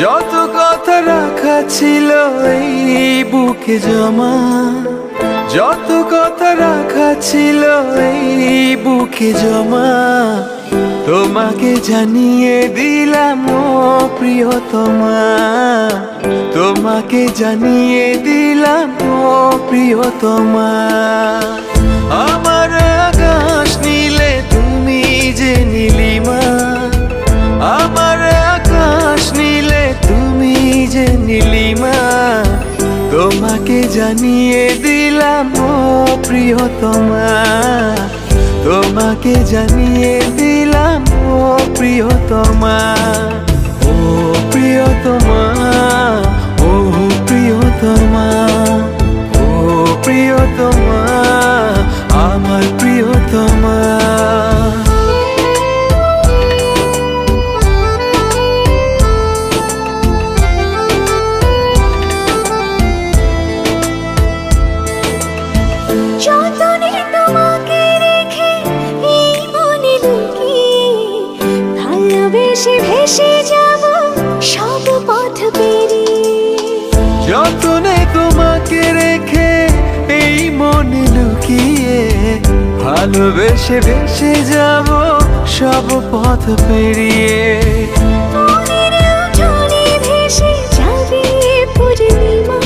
যত কথা রাখা ছিল এই বুকে জমা, যত কথা রাখা ছিল এই বুকে জমা, তোমাকে জানিয়ে দিলাম ও প্রিয়তমা, তোমাকে জানিয়ে দিলাম ও প্রিয়তমা। আমার আকাশ নীলে তুমি যে নীলিমা, আমার আকাশ নীলে তুমি যে নীলিমা, তোমাকে জানিয়ে দিলাম ও প্রিয়তমা, তোমাকে জানিয়ে দিলাম ও প্রিয়তমা। ও প্রিয়তমা, ও প্রিয়তমা, ও প্রিয়তমা, আমার প্রিয়তমা। যতনে তোমাকে রেখে এই মনে লুকিয়ে, ভালোবেসে ভেসে যাব সব পথ পেরিয়ে। যতনে তোমাকে রেখে এই মনে লুকিয়ে, ভালোবেসে ভেসে যাব সব পথ পেরিয়ে। মনের উঠোনে ভেসে যাবে পূর্ণিমা,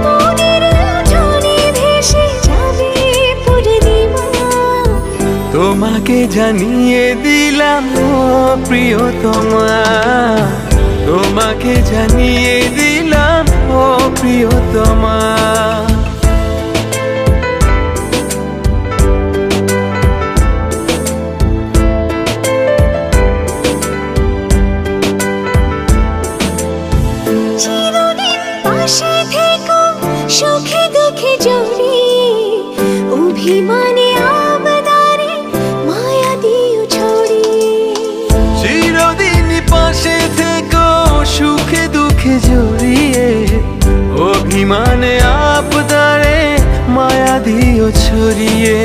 মনের উঠোনে ভেসে যাবে পূর্ণিমা, তোমাকে জানিয়ে দিলাম ও প্রিয়তমা, তোমাকে জানিয়ে দিলাম ও প্রিয়তমা। চিরদিন পাশে থেকো সুখে দুঃখে জড়িয়ে, অভিমানে আবদারে মায়া দিও ছড়িয়ে। চিরদিন পাশে থেকো সুখে দুঃখে জড়িয়ে, অভিমানে আবদারে মায়া দিও ছড়িয়ে।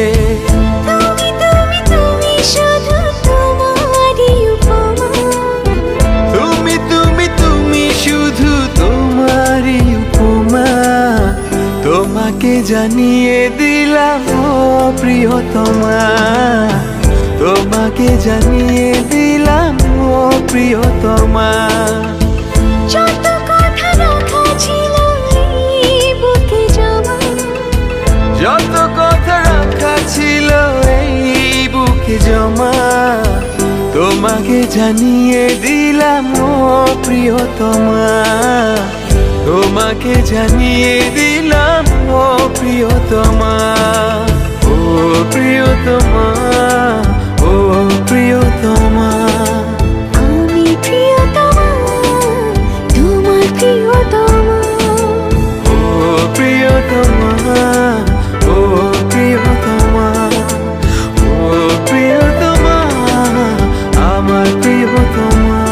তুমি তুমি তুমি শুধু তোমারই উপমা, তুমি তুমি তুমি শুধু তোমারই উপমা, তোমাকে জানিয়ে দিলাম ও প্রিয়তমা, তোমাকে জানিয়ে দিলাম ও প্রিয়তমা। যত কথা রাখা ছিল এই বুকে জমা, যত কথা রাখা ছিল এই বুকে জমা, তোমাকে জানিয়ে দিলাম ও প্রিয়তমা, তোমাকে জানিয়ে দিলাম ও প্রিয়তমা। ও প্রিয়তমা, ও প্রিয়তমা, আমি প্রিয়তমা, তোমার প্রিয়তমা। ও প্রিয়তমা, ও প্রিয়তমা, ও প্রিয়তমা, আমার প্রিয়তমা।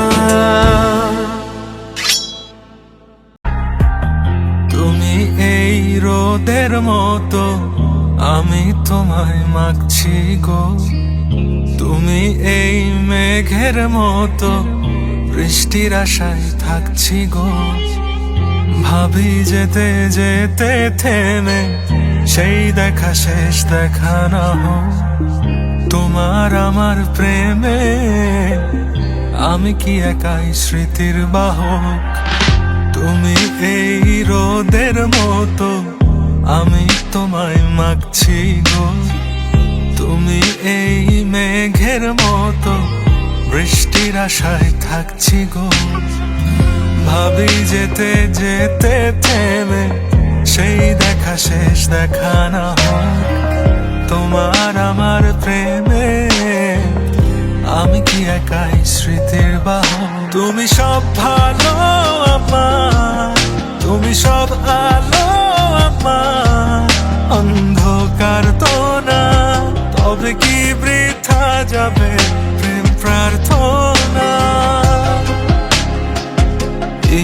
তুমি এই রোদের মতো, আমি তোমায় মাগছি গো, তুমি এই মেঘের মতো, বৃষ্টির আশায় থাকছি গো। ভাবি যেতে যেতে থেমে সেই দেখা শেষ দেখা না হোক, তোমার আমার প্রেমে আমি কি একাই স্মৃতির বাহক। তুমি এই রোদের মতো, আমি তোমায় মাগছি গো, তুমি এই মেঘের মতো, বৃষ্টির আশায় থাকছি গো। ভাবি যেতে যেতে থেমে সেই দেখা শেষ দেখা না হোক, তোমার আমার প্রেমে আমি কি একাই স্মৃতির বাহক। তুমি সব ভালো আমার, তুমি সব আলো আমার, অন্ধকার তো না, তবে কি বৃথা যাবে প্রেম প্রার্থনা।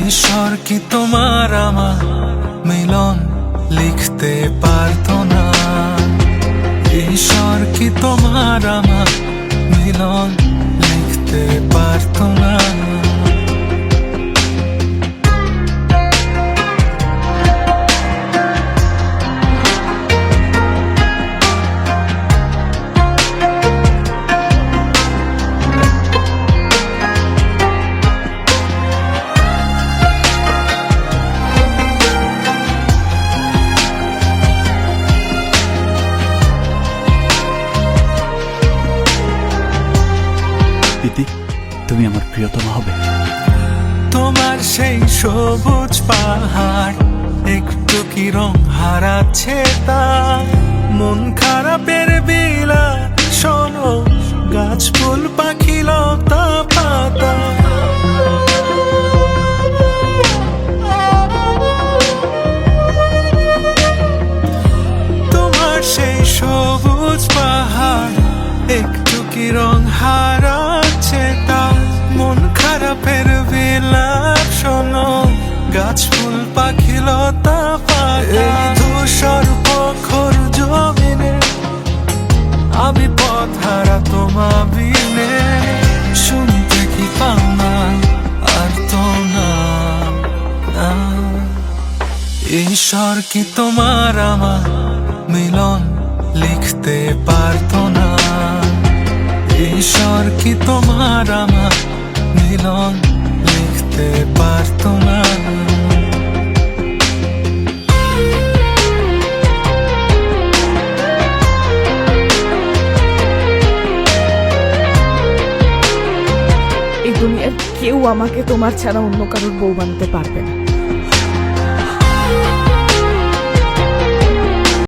ঈশ্বর কি তোমার আমার মিলন লিখতে পারতো না, ঈশ্বর কি তোমার আমার মিলন লিখতে পারতো না। দিক তুমি আমার প্রিয়তমা হবে। তোমার সেই সবুজ পাহাড় একটু কি রং হারাচ্ছে তা, মন খারাপের বিলা শোনো, গাছ ফুল পাখি লতা পাতা। তোমার সেই সবুজ পাহাড় একটু কি রং হারাচ্ছে তা, মন খারাপের বিলাপ শোনো, গাছ ফুল পাখি লতা পাতা। ধূসর প্রখর জমিনে আমি পথ হারা তোমা বিনে, শুনতে কি পাও না আর তো না। ঈশ্বর কি তোমার আমার মিলন লিখতে পারতো না, ঈশ্বর কি তোমার আমার মিলন লিখতে পারতো না। এই দুনিয়ার কেউ আমাকে তোমার ছাড়া অন্য কারোর বউ বানাতে পারবে না।